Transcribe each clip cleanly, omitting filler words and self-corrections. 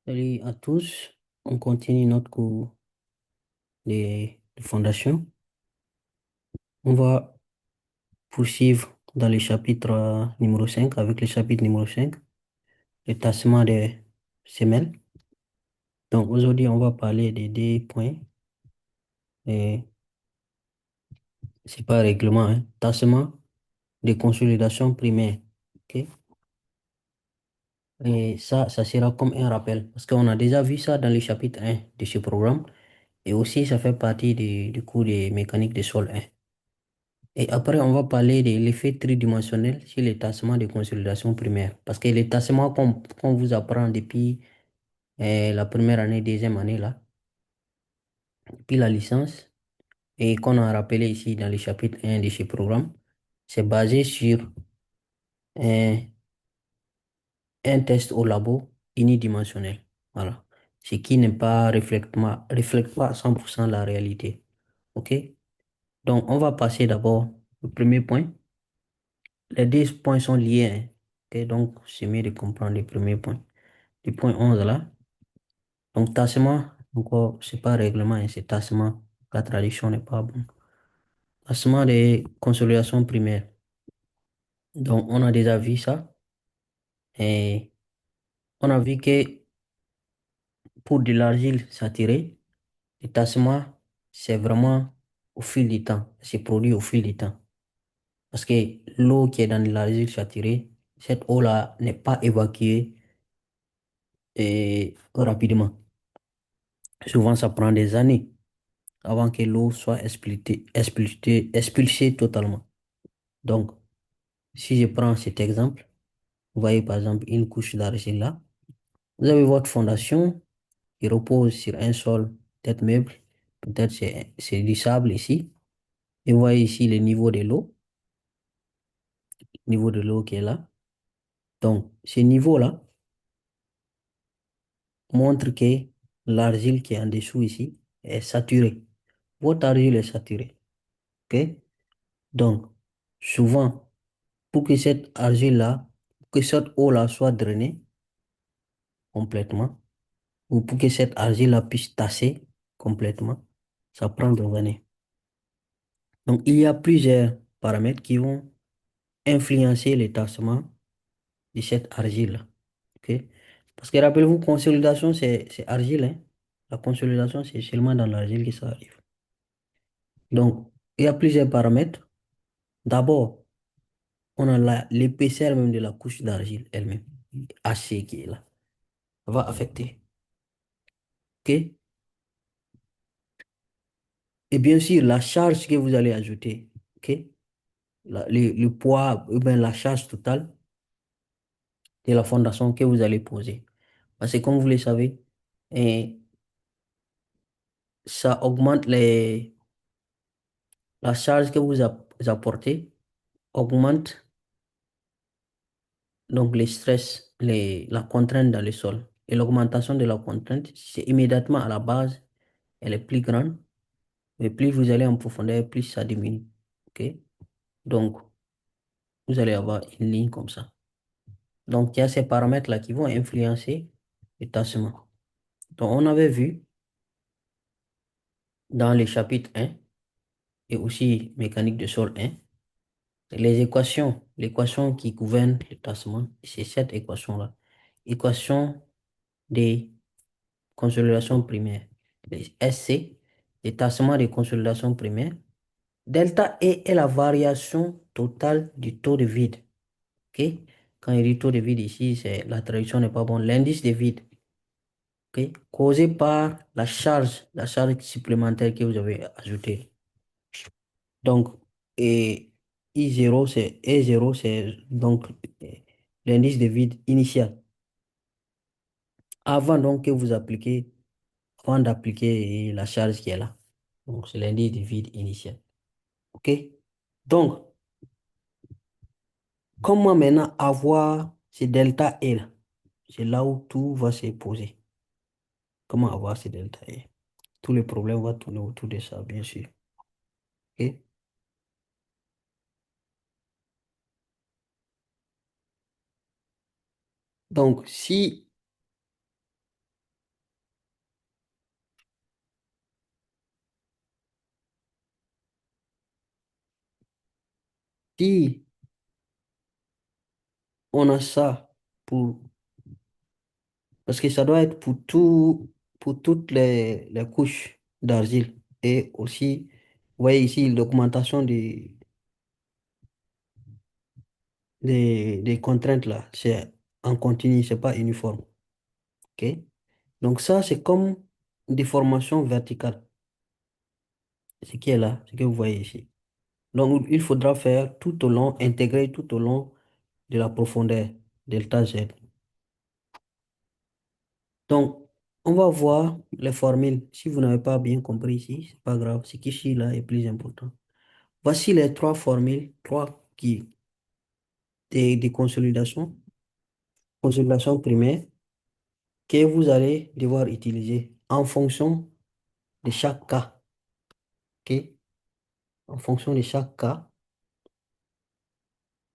Salut à tous. On continue notre cours de fondation. On va poursuivre dans le chapitre numéro 5 avec le chapitre numéro 5, le tassement des semelles. Donc aujourd'hui, on va parler des deux points. Et c'est pas règlement, hein. Tassement des consolidations primaires. OK? Et ça sera comme un rappel parce qu'on a déjà vu ça dans le chapitre 1 de ce programme. Et aussi, ça fait partie du cours de mécanique des sols 1. Et après, on va parler de l'effet tridimensionnel sur les tassements de consolidation primaire. Parce que les tassements qu'on vous apprend depuis la première année, deuxième année, là, puis la licence, et qu'on a rappelé ici dans le chapitre 1 de ce programme, c'est basé sur un, un test au labo unidimensionnel. Voilà. Ce qui n'est pas reflète pas à 100% la réalité. OK? Donc, on va passer d'abord au premier point. Les deux points sont liés, hein. Ok, donc, c'est mieux de comprendre le premier point. Le point 11 là. Donc, tassement, encore, c'est pas règlement, hein, c'est tassement. La traduction n'est pas bonne. Tassement des consolidations primaires. Donc, on a déjà vu ça. Et on a vu que pour de l'argile saturée, le tassement, c'est vraiment au fil du temps. C'est produit au fil du temps. Parce que l'eau qui est dans l'argile saturée, cette eau-là n'est pas évacuée rapidement. Souvent, ça prend des années avant que l'eau soit expulsée totalement. Donc, si je prends cet exemple, vous voyez par exemple une couche d'argile là. Vous avez votre fondation qui repose sur un sol, peut-être meuble, peut-être c'est du sable ici. Et vous voyez ici le niveau de l'eau qui est là. Donc, ce niveau-là montre que l'argile qui est en dessous ici est saturée. Votre argile est saturée. OK? Donc, souvent, pour que cette argile-là, que cette eau-là soit drainée complètement, ou pour que cette argile-là puisse tasser complètement, ça prend des années. Donc, il y a plusieurs paramètres qui vont influencer le tassement de cette argile-là. OK? Parce que rappelez-vous, consolidation, c'est argile, hein. La consolidation, c'est seulement dans l'argile que ça arrive. Donc, il y a plusieurs paramètres. D'abord, on a l'épaisseur même de la couche d'argile elle-même, H qui est là, va affecter. OK? Et bien sûr, la charge que vous allez ajouter, OK? Le poids, ou bien la charge totale de la fondation que vous allez poser. Parce que comme vous le savez, eh, ça augmente la charge que apportez, augmente donc le stress, la contrainte dans le sol. Et l'augmentation de la contrainte, c'est immédiatement à la base, elle est plus grande, mais plus vous allez en profondeur, plus ça diminue. OK? Donc, vous allez avoir une ligne comme ça. Donc, il y a ces paramètres-là qui vont influencer le tassement. Donc, on avait vu dans le chapitre 1 et aussi mécanique de sol 1, l'équation qui gouverne le tassement, c'est cette équation-là. Équation des consolidations primaires. Les SC, les tassements de consolidation primaire. Delta E est la variation totale du taux de vide. OK? Quand il dit taux de vide ici, la traduction n'est pas bonne. L'indice de vide, OK? Causé par la charge supplémentaire que vous avez ajoutée. Donc, et E0, c'est donc euh, l'indice de vide initial. Avant donc que vous appliquez, avant d'appliquer la charge qui est là. Donc, c'est l'indice de vide initial. OK? Donc, comment maintenant avoir ce delta E là? C'est là où tout va se poser. Comment avoir ce delta E? Tous les problèmes vont tourner autour de ça, bien sûr. OK? Donc, si Si on a ça pour, parce que ça doit être pour tout, pour toutes les couches d'argile. Et aussi, vous voyez ici l'augmentation des contraintes là. C'est en continu, c'est pas uniforme. OK? Donc ça, c'est comme une déformation verticale. Ce qui est là, ce que vous voyez ici. Donc, il faudra faire tout au long, intégrer tout au long de la profondeur, delta Z. Donc, on va voir les formules. Si vous n'avez pas bien compris ici, c'est pas grave. Ce qui ici là est plus important. Voici les trois formules, trois qui, des consolidations. Consolidation primaire que vous allez devoir utiliser en fonction de chaque cas. OK? En fonction de chaque cas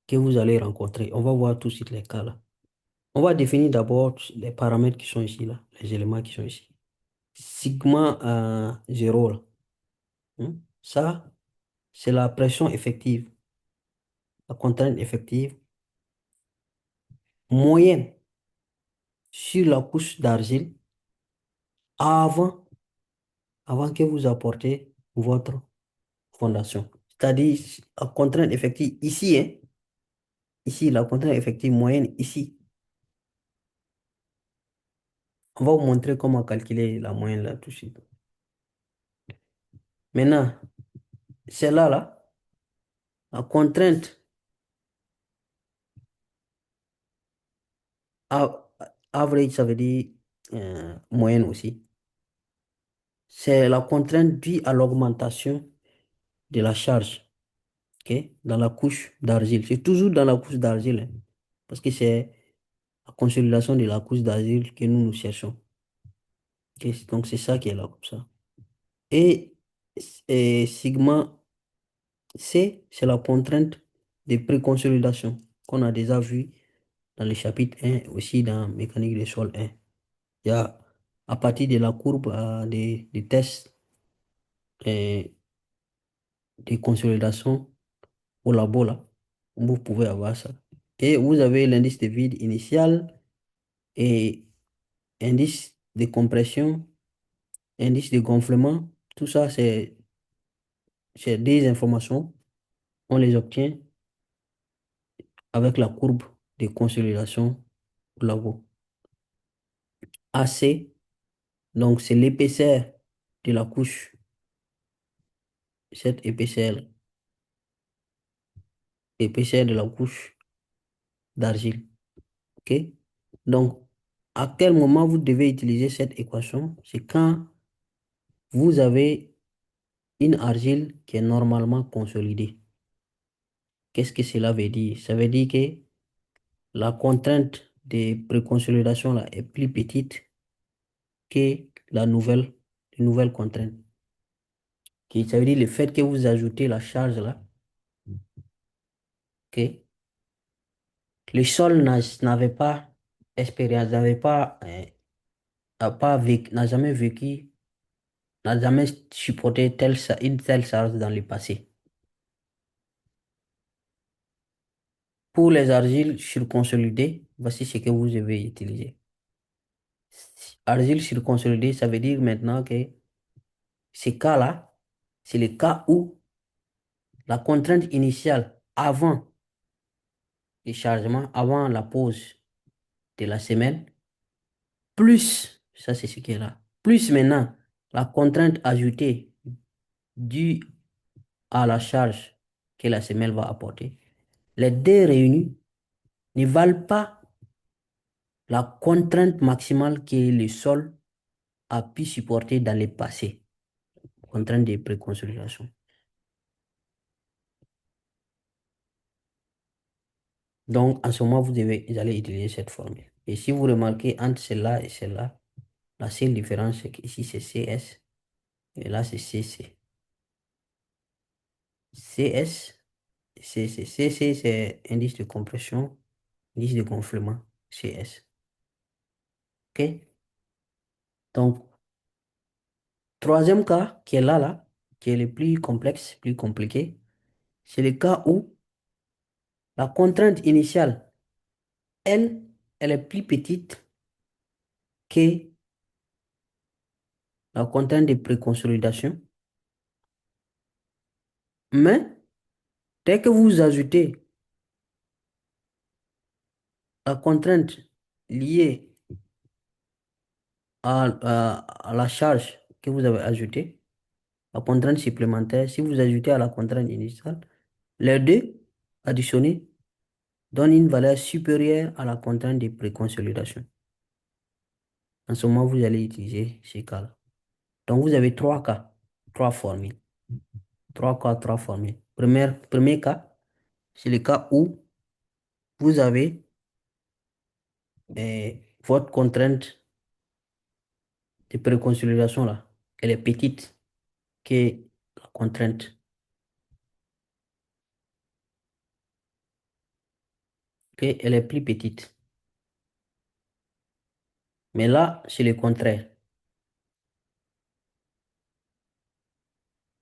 que vous allez rencontrer. On va voir tout de suite les cas là. On va définir d'abord les paramètres qui sont ici, là, les éléments qui sont ici. Sigma 0, là, hein. Ça, c'est la pression effective, la contrainte effective moyenne sur la couche d'argile avant, avant que vous apportez votre fondation. C'est-à-dire, la contrainte effective ici, hein, ici, la contrainte effective moyenne ici. On va vous montrer comment calculer la moyenne là tout de suite. Maintenant, celle-là, là, la contrainte a- average, ça veut dire moyenne aussi. C'est la contrainte due à l'augmentation de la charge, ok, dans la couche d'argile. C'est toujours dans la couche d'argile, hein, parce que c'est la consolidation de la couche d'argile que nous cherchons. Ok. Donc, c'est ça qui est là comme ça. Et, et sigma C, c'est la contrainte de préconsolidation qu'on a déjà vu dans le chapitre 1, aussi dans mécanique des sols 1. Il y a, à partir de la courbe des tests et de consolidation au labo, là, vous pouvez avoir ça. Et vous avez l'indice de vide initial et indice de compression, indice de gonflement. Tout ça, c'est des informations. On les obtient avec la courbe de consolidation au labo. AC, donc c'est l'épaisseur de la couche, cette épaisseur, l'épaisseur de la couche d'argile. OK? Donc, à quel moment vous devez utiliser cette équation? C'est quand vous avez une argile qui est normalement consolidée. Qu'est-ce que cela veut dire? Ça veut dire que la contrainte de préconsolidation là est plus petite que les nouvelles contraintes. Ça veut dire le fait que vous ajoutez la charge là, que le sol n'avait pas expérience, n'avait pas, n'a jamais vécu, n'a jamais supporté une telle charge dans le passé. Pour les argiles surconsolidées, voici ce que vous devez utiliser. Argile surconsolidée, ça veut dire maintenant que ces cas-là, c'est le cas où la contrainte initiale avant le chargement, avant la pause de la semaine, plus, ça c'est ce qui est là, plus maintenant la contrainte ajoutée due à la charge que la semelle va apporter, les deux réunis ne valent pas la contrainte maximale que le sol a pu supporter dans le passé, contrainte de préconsolidation. Donc, en ce moment, vous allez utiliser cette formule. Et si vous remarquez entre celle-là et celle-là, la seule différence, c'est qu'ici, c'est CS et là, c'est CC. CS, CC, c'est indice de compression, indice de gonflement, CS. OK? Donc, troisième cas qui est là, qui est le plus complexe, plus compliqué, c'est le cas où La contrainte initiale, elle, elle est plus petite que la contrainte de préconsolidation. Mais dès que vous ajoutez la contrainte liée à la charge que vous avez ajoutée, la contrainte supplémentaire, si vous ajoutez à la contrainte initiale, les deux additionnés donnent une valeur supérieure à la contrainte de préconsolidation. En ce moment, vous allez utiliser ces cas-là. Donc, vous avez trois cas, trois formules. Trois cas, trois formules. Premier cas, c'est le cas où vous avez votre contrainte de préconsolidation là. Elle est petite que la contrainte, elle est plus petite. Mais là, c'est le contraire.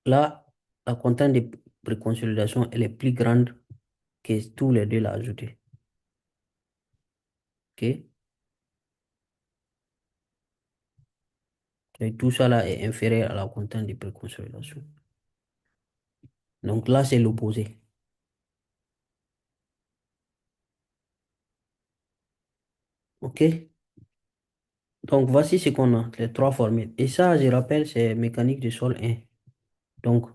Là, la contrainte de préconsolidation, elle est plus grande que tous les deux là ajoutés. OK? Et tout ça là est inférieur à la contrainte de préconsolidation. Donc là, c'est l'opposé. OK? Donc voici ce qu'on a, les trois formules. Et ça, je rappelle, c'est mécanique du sol 1. Donc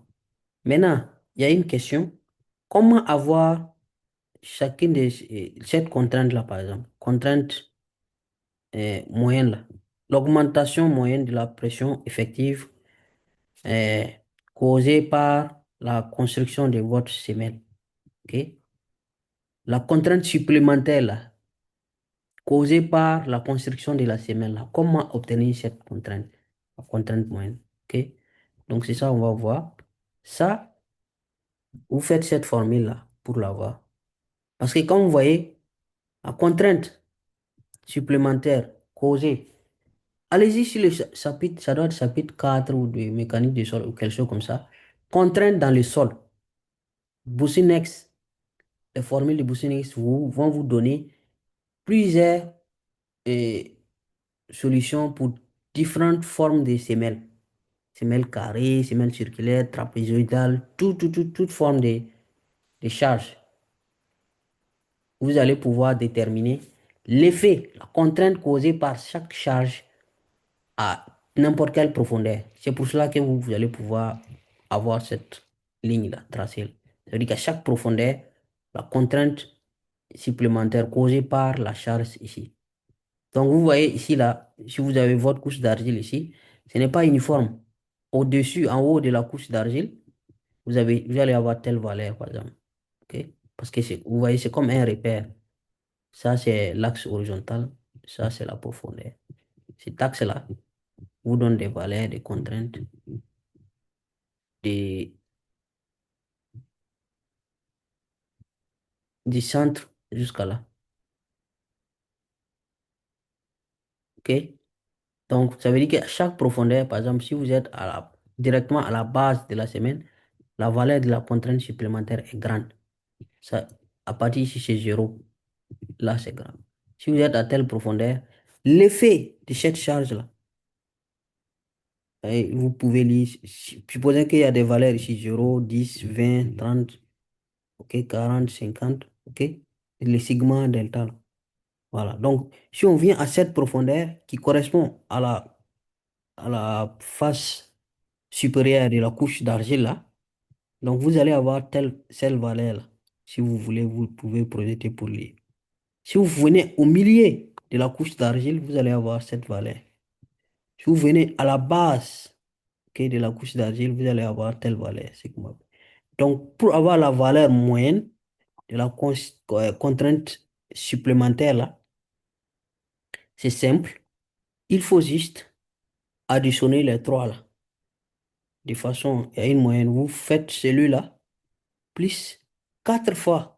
maintenant, il y a une question. Comment avoir chacune de cette contrainte-là, par exemple, contrainte moyenne, là, l'augmentation moyenne de la pression effective est causée par la construction de votre semelle. OK? La contrainte supplémentaire, là, causée par la construction de la semelle, là, comment obtenir cette contrainte, la contrainte moyenne? OK? Donc, c'est ça, on va voir. Ça, vous faites cette formule-là pour l'avoir. Parce que quand vous voyez la contrainte supplémentaire causée, allez-y sur le chapitre, ça doit être chapitre 4 ou de mécanique du sol ou quelque chose comme ça. Contrainte dans le sol. Boussinex, les formules de Boussinex vont vous donner plusieurs euh, solutions pour différentes formes de semelles. Semelles carrées, semelles circulaires, trapézoïdales, toute forme de charge. Vous allez pouvoir déterminer l'effet, la contrainte causée par chaque charge à n'importe quelle profondeur. C'est pour cela que vous allez pouvoir avoir cette ligne-là tracée. Ça veut dire qu'à chaque profondeur, la contrainte supplémentaire causée par la charge ici. Donc vous voyez ici, là, si vous avez votre couche d'argile ici, ce n'est pas uniforme. Au-dessus, en haut de la couche d'argile, vous allez avoir telle valeur, par exemple. OK? Parce que vous voyez, c'est comme un repère. Ça, c'est l'axe horizontal. Ça, c'est la profondeur. Cet axe-là vous donne des valeurs, des contraintes, des, du centre jusqu'à là. OK? Donc, ça veut dire qu'à chaque profondeur, par exemple, si vous êtes directement à la base de la semaine, la valeur de la contrainte supplémentaire est grande. Ça, à partir ici, c'est 0. Là, c'est grand. Si vous êtes à telle profondeur, l'effet de cette charge-là, vous pouvez lire, supposez qu'il y a des valeurs ici, 0, 10, 20, 30, ok, 40, 50, ok, et les sigma delta, là. Voilà. Donc, si on vient à cette profondeur qui correspond à la face supérieure de la couche d'argile, là, donc vous allez avoir cette valeur-là. Si vous voulez, vous pouvez projeter pour lire. Si vous venez au milieu de la couche d'argile, vous allez avoir cette valeur. Si vous venez à la base, ok, de la couche d'argile, vous allez avoir telle valeur, sigma. Donc, pour avoir la valeur moyenne de la contrainte supplémentaire, là, c'est simple. Il faut juste additionner les trois, là. De façon, il y a une moyenne. Vous faites celui-là plus 4 fois